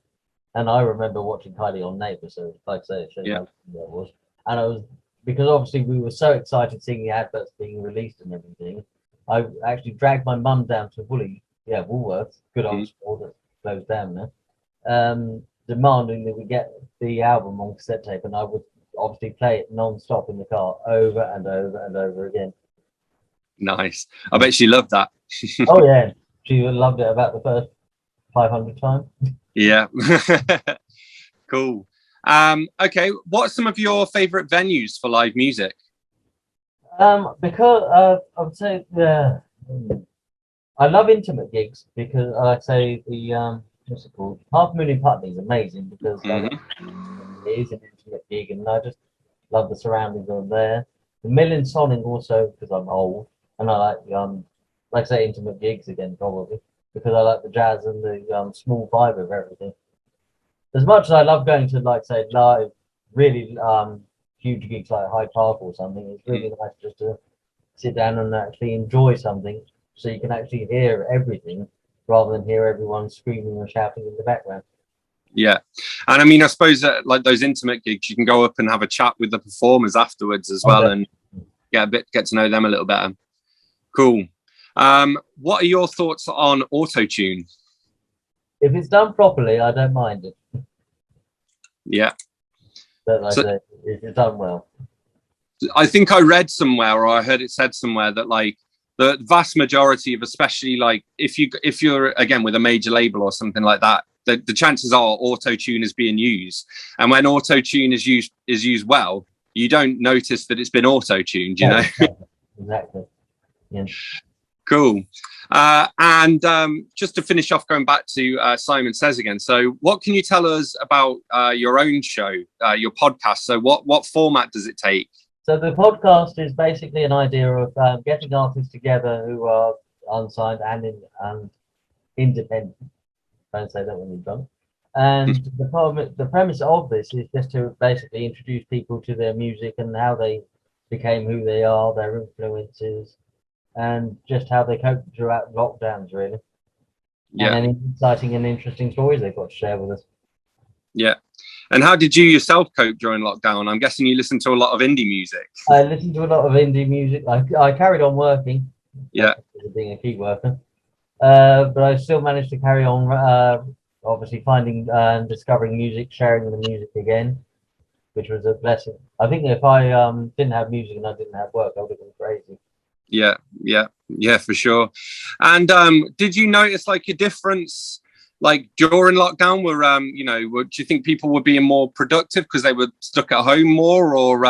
And I remember watching Kylie on Neighbour, so like I say, it shows how that was. And I was, because obviously we were so excited seeing the adverts being released and everything, I actually dragged my mum down to Woolworths, good old store that closed down now, demanding that we get the album on cassette tape, and I would obviously play it non-stop in the car over and over and over again. Nice. I bet she loved that. Oh yeah, she loved it about the first 500 times. Yeah. Cool. Okay, what are some of your favorite venues for live music? Because I would say I love intimate gigs, because I'd say the what's it called? Half Moon in Putney is amazing, because it is an intimate gig, and I just love the surroundings of there. The Mill in Sonning also, because I'm old, and I like I say, intimate gigs again, probably, because I like the jazz and the small vibe of everything. As much as I love going to, like say, live, really huge gigs like Hyde Park or something, it's really nice just to sit down and actually enjoy something, so you can actually hear everything, rather than hear everyone screaming and shouting in the background. Yeah. And I mean, I suppose that like those intimate gigs, you can go up and have a chat with the performers afterwards as well, and get to know them a little better. Cool. What are your thoughts on auto-tune? If it's done properly, I don't mind it. Yeah. But like I say, if it's done well. I think I read somewhere, or I heard it said somewhere, that like the vast majority of, especially like if you're again with a major label or something like that, the chances are auto-tune is being used, and when auto-tune is used well, you don't notice that it's been auto-tuned, you know. Exactly. Yeah. Cool. And just to finish off, going back to Simon Says again. So what can you tell us about your own show, your podcast? So what format does it take? So the podcast is basically an idea of getting artists together who are unsigned and independent. Don't say that when you're drunk. And the premise of this is just to basically introduce people to their music and how they became who they are, their influences, and just how they cope throughout lockdowns, really. Yeah. And any exciting and interesting stories they've got to share with us. Yeah. And how did you yourself cope during lockdown? I'm guessing you listened to a lot of indie music. I listened to a lot of indie music. I carried on working. Yeah. Being a key worker. But I still managed to carry on, obviously finding and discovering music, sharing the music again, which was a blessing. I think if I didn't have music and I didn't have work, I would have been crazy. Yeah, for sure. And did you notice like a difference like during lockdown where do you think people were being more productive because they were stuck at home more, or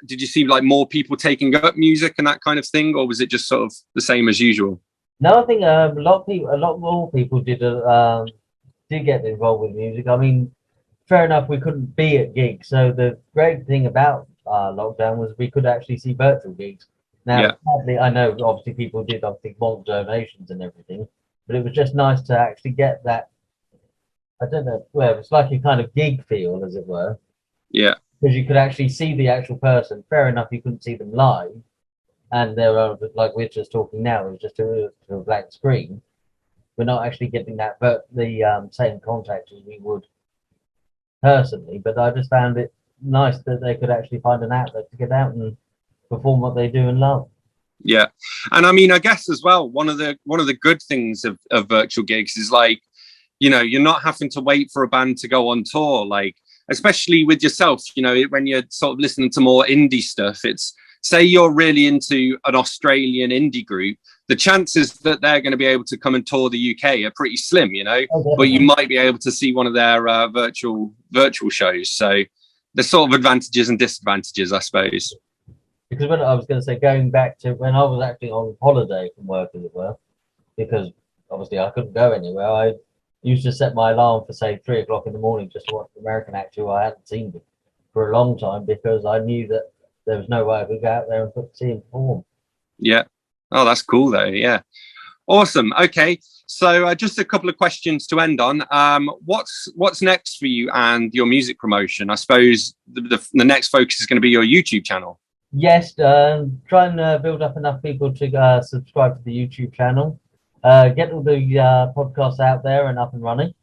did you see like more people taking up music and that kind of thing, or was it just sort of the same as usual? No, I think a lot more people did get involved with music. I mean, fair enough, we couldn't be at gigs, so the great thing about lockdown was we could actually see virtual gigs. Now, sadly, I know obviously people did want donations and everything, but it was just nice to actually get that. I don't know, well, it's like a kind of gig feel, as it were. Yeah. Because you could actually see the actual person. Fair enough, you couldn't see them live, and there are, like we're just talking now, it was just a blank screen. We're not actually getting that, but the same contact as we would personally. But I just found it nice that they could actually find an outlet to get out and perform what they do and love. Yeah, and I mean, I guess as well, one of the good things of virtual gigs is like, you're not having to wait for a band to go on tour, like especially with yourself, when you're sort of listening to more indie stuff. It's, say you're really into an Australian indie group, the chances that they're going to be able to come and tour the UK are pretty slim, but you might be able to see one of their virtual shows. So there's sort of advantages and disadvantages, I suppose. Because when I was going to say, going back to when I was actually on holiday from work, as it were, because obviously I couldn't go anywhere, I used to set my alarm for, say, 3 o'clock in the morning just to watch the American act who I hadn't seen for a long time, because I knew that there was no way I could go out there and see him perform. Yeah. Oh, that's cool, though. Yeah. Awesome. Okay. So just a couple of questions to end on. What's next for you and your music promotion? I suppose the next focus is going to be your YouTube channel. Yes, try and build up enough people to subscribe to the YouTube channel. Get all the podcasts out there and up and running,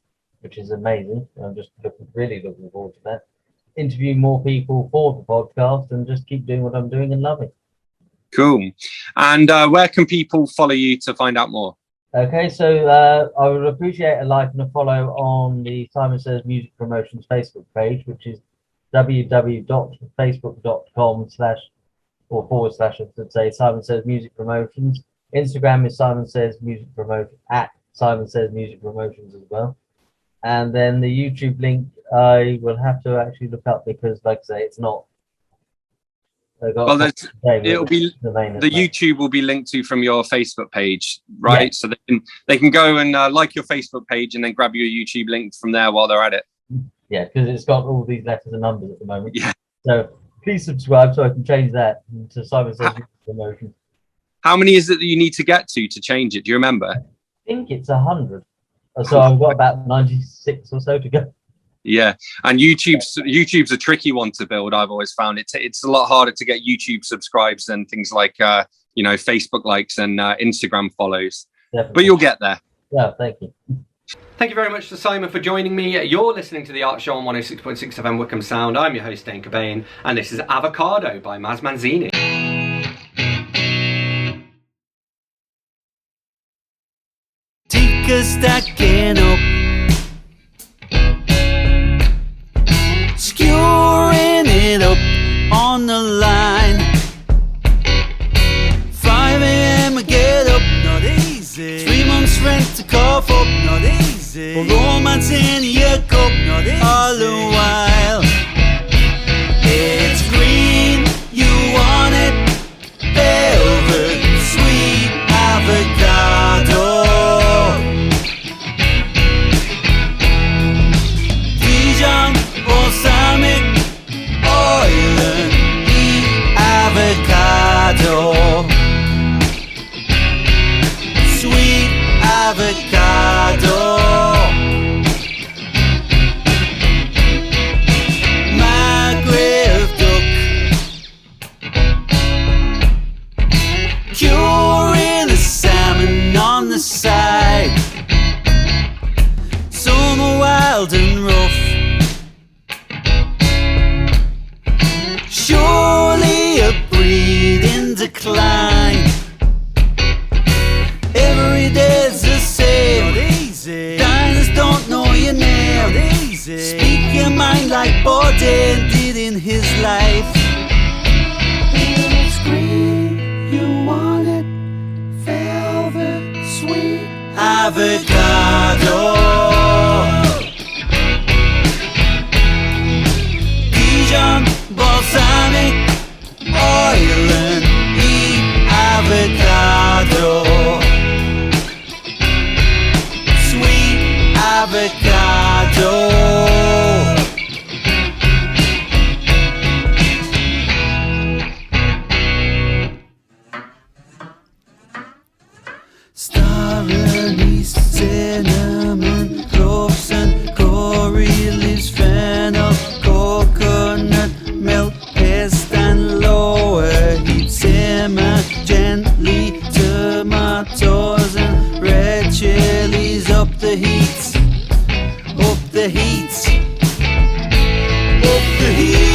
which is amazing. I'm just really looking forward to that. Interview more people for the podcast and just keep doing what I'm doing and loving. Cool. And where can people follow you to find out more? Okay, so I would appreciate a like and a follow on the Simon Says Music Promotions Facebook page, which is www.facebook.com/ I should say, Simon Says Music Promotions. Instagram is Simon Says Music Promotion at Simon Says Music Promotions as well. And then the YouTube link I will have to actually look up, because, like I say, it's not. Well, it'll be the YouTube will be linked to from your Facebook page, right? Yeah. So they can go and like your Facebook page and then grab your YouTube link from there while they're at it. Yeah, because it's got all these letters and numbers at the moment. Yeah. So please subscribe so I can change that to Simon Says Promotion. How many is it that you need to get to change it? Do you remember? I think it's 100. So I've got about 96 or so to go. Yeah, and YouTube's a tricky one to build. I've always found it's a lot harder to get YouTube subscribes than things like Facebook likes and Instagram follows. Definitely. But you'll get there. Yeah, thank you. Thank you very much to Simon for joining me. You're listening to The Art Show on 106.6 FM Wycombe Sound. I'm your host, Dane Cobain, and this is Avocado by Maz Manzini. Take a stacking up, skewering it up on the line. 5 a.m. I get up, not easy. 3 months rent to cough up, not easy. For romance in your cup, not easy. All the while it's green, you want it, velvet, sweet. avocado. Grave duck, curing the salmon on the side. Some are wild and rough, surely a breed in decline. Every day's the same, diners don't know your name. Speak your mind like Dane did in his life. It's green, you want it, velvet, sweet avocado. Dijon, balsamic oil and eat avocado. Sweet avocado. Star anise, cinnamon, cloves and curry leaves, fennel, coconut milk, paste and lower heat. Simmer gently tomatoes and red chilies. Up the heat, up the heat, up the heat.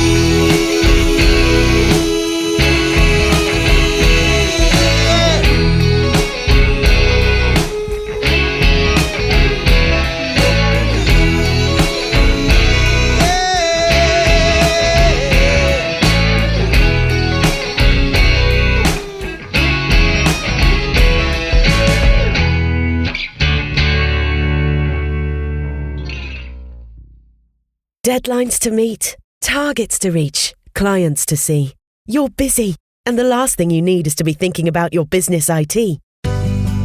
Deadlines to meet, targets to reach, clients to see. You're busy, and the last thing you need is to be thinking about your business IT.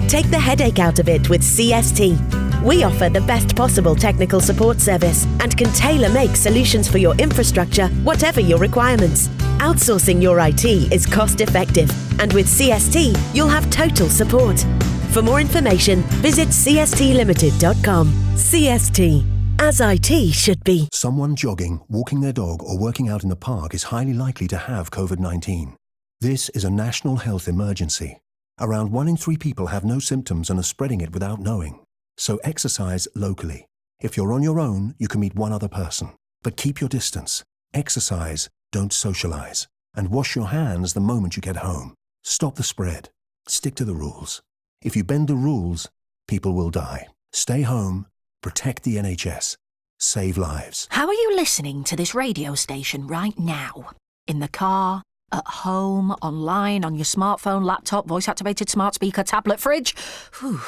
Take the headache out of it with CST. We offer the best possible technical support service and can tailor-make solutions for your infrastructure, whatever your requirements. Outsourcing your IT is cost-effective, and with CST, you'll have total support. For more information, visit cstlimited.com. CST. As IT should be. Someone jogging, walking their dog, or working out in the park is highly likely to have COVID-19. This is a national health emergency. Around 1 in 3 people have no symptoms and are spreading it without knowing. So exercise locally. If you're on your own, you can meet one other person. But keep your distance. Exercise, don't socialize. And wash your hands the moment you get home. Stop the spread. Stick to the rules. If you bend the rules, people will die. Stay home. Protect the NHS. Save lives. How are you listening to this radio station right now? In the car, at home, online, on your smartphone, laptop, voice-activated smart speaker, tablet, fridge? Whew.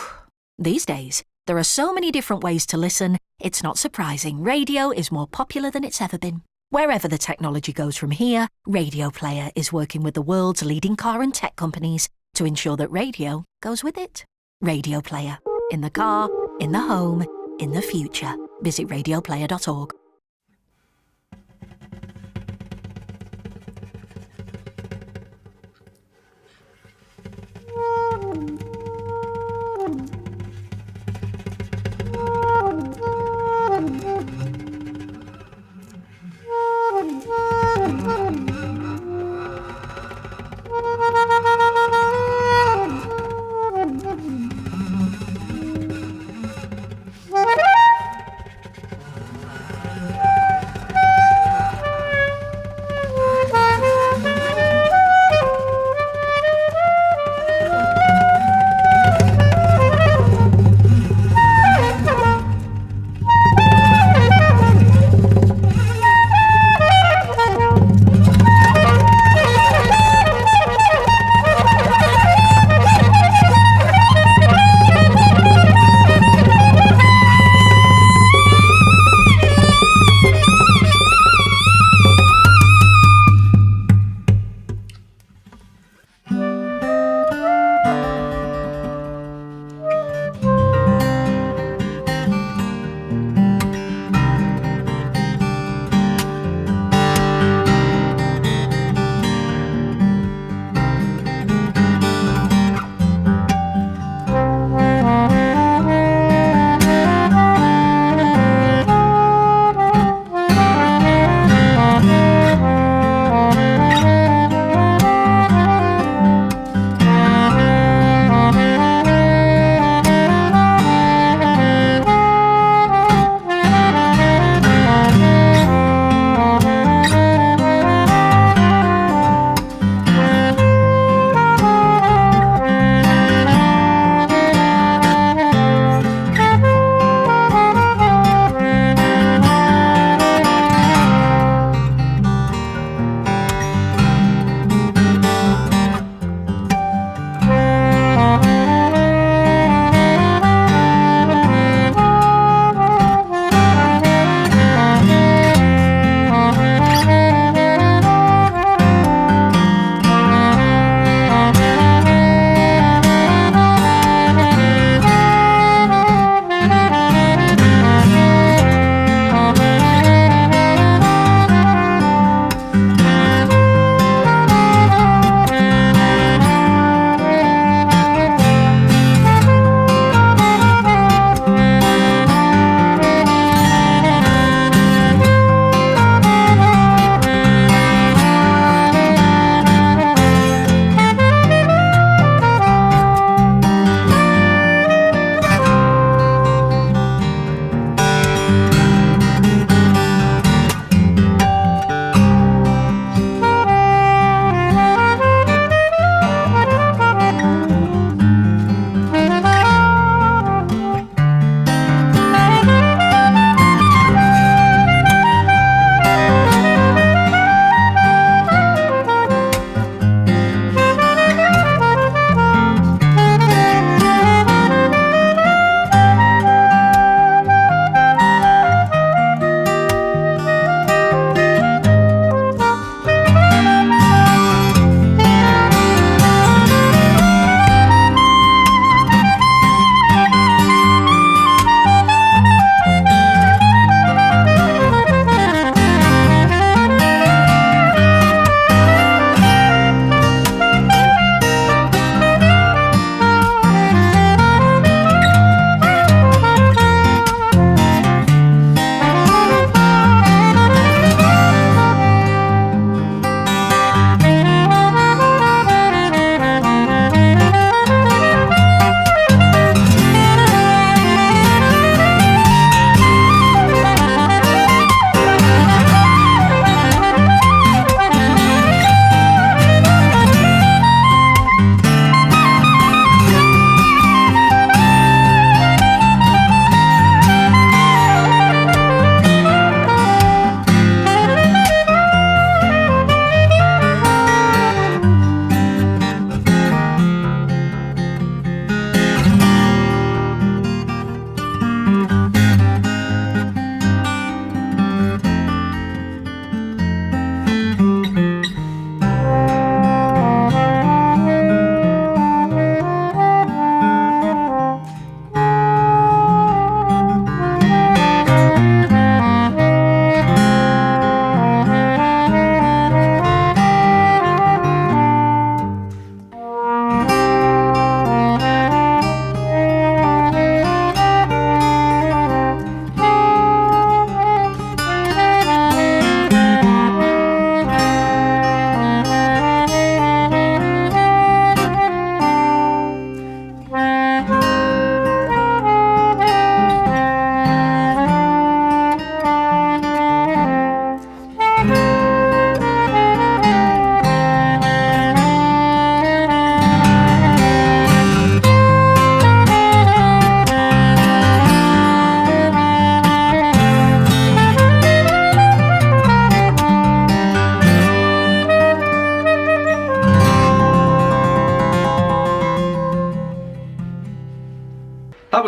These days, there are so many different ways to listen, it's not surprising radio is more popular than it's ever been. Wherever the technology goes from here, Radio Player is working with the world's leading car and tech companies to ensure that radio goes with it. Radio Player. In the car, in the home, in the future. Visit radioplayer.org.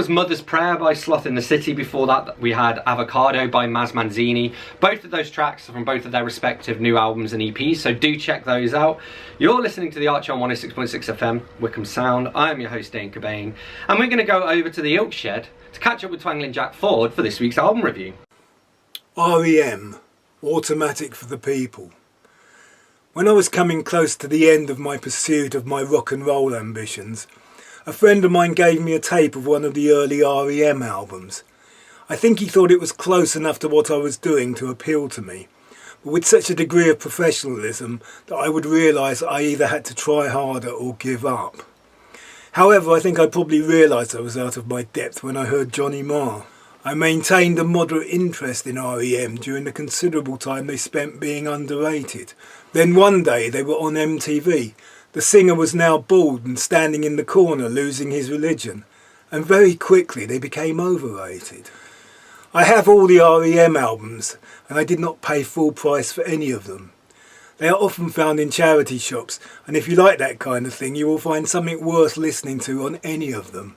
was Mother's Prayer by Sloth in the City. Before that, we had Avocado by Maz Manzini. Both of those tracks are from both of their respective new albums and EPs, so do check those out. You're listening to The Archer on 106.6 FM, Wycombe Sound. I am your host, Dane Cobain, and we're going to go over to the Ilk Shed to catch up with Twangling Jack Ford for this week's album review. REM, Automatic for the People. When I was coming close to the end of my pursuit of my rock and roll ambitions, a friend of mine gave me a tape of one of the early REM albums. I think he thought it was close enough to what I was doing to appeal to me, but with such a degree of professionalism that I would realise I either had to try harder or give up. However, I think I probably realised I was out of my depth when I heard Johnny Marr. I maintained a moderate interest in REM during the considerable time they spent being underrated. Then one day they were on MTV. The singer was now bald and standing in the corner losing his religion, and very quickly they became overrated. I have all the REM albums, and I did not pay full price for any of them. They are often found in charity shops, and if you like that kind of thing, you will find something worth listening to on any of them.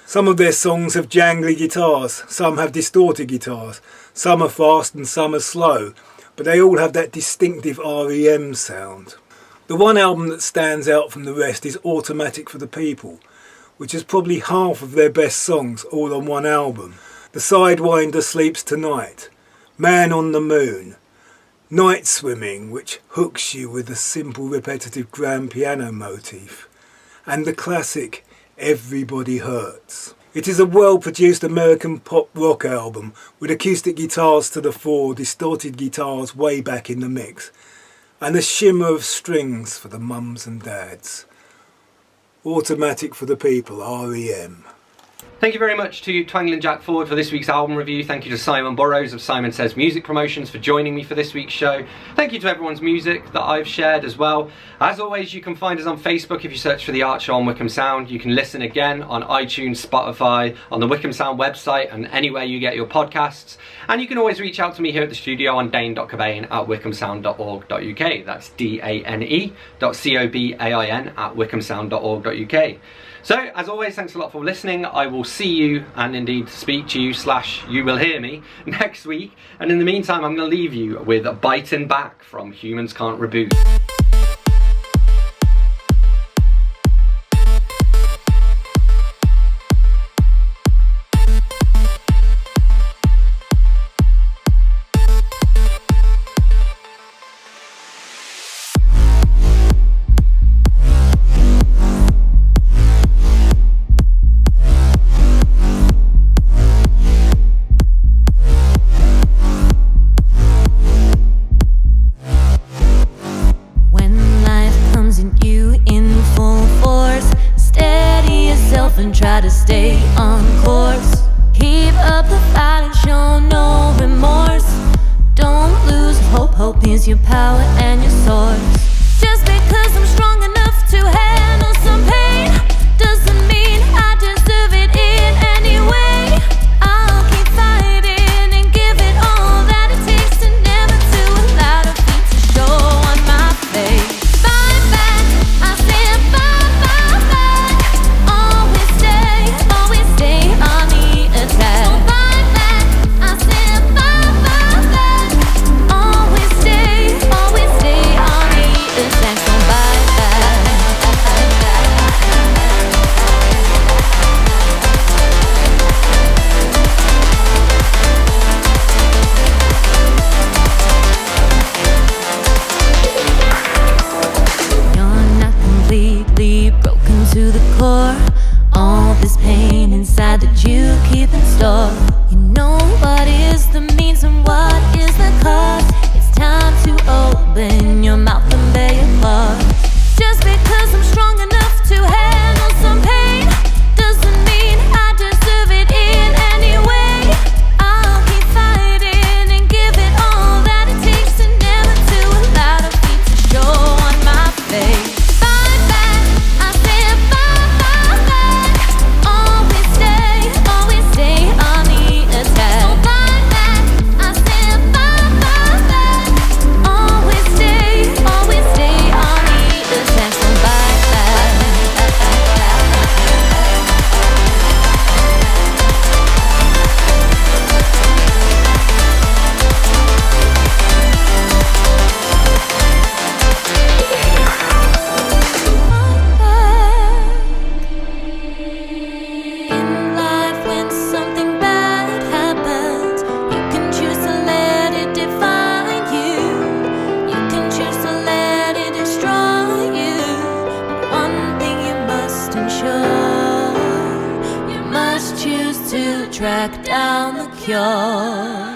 Some of their songs have jangly guitars, some have distorted guitars, some are fast and some are slow, but they all have that distinctive REM sound. The one album that stands out from the rest is Automatic for the People, which is probably half of their best songs all on one album. The Sidewinder Sleeps Tonight, Man on the Moon, Night Swimming, which hooks you with a simple repetitive grand piano motif, and the classic Everybody Hurts. It is a well-produced American pop rock album with acoustic guitars to the fore, distorted guitars way back in the mix, and a shimmer of strings for the mums and dads. Automatic for the People, REM. Thank you very much to Twangling Jack Ford for this week's album review. Thank you to Simon Burrows of Simon Says Music Promotions for joining me for this week's show. Thank you to everyone's music that I've shared as well. As always, you can find us on Facebook if you search for The Archer on Wycombe Sound. You can listen again on iTunes, Spotify, on the Wycombe Sound website and anywhere you get your podcasts. And you can always reach out to me here at the studio on dane.cobain@wycombesound.org.uk. That's dane.cobain@wycombesound.org.uk. So, as always, thanks a lot for listening. I will see you, and indeed speak to you / you will hear me, next week. And in the meantime, I'm going to leave you with Biting Back from Humans Can't Reboot. And try to stay on course. Keep up the fight and show no remorse. Don't lose hope, hope is your power and your source. Just because I'm strong enough to handle some pain doesn't mean I deserve it in any way. I'll keep fighting and give it all that it takes to never to allow defeat to show on my face. Fight back, I stand fight back. Always stay on the attack. So fight back, I stand fight back. Always stay on the used to track down the cure.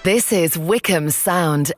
This is Wycombe Sound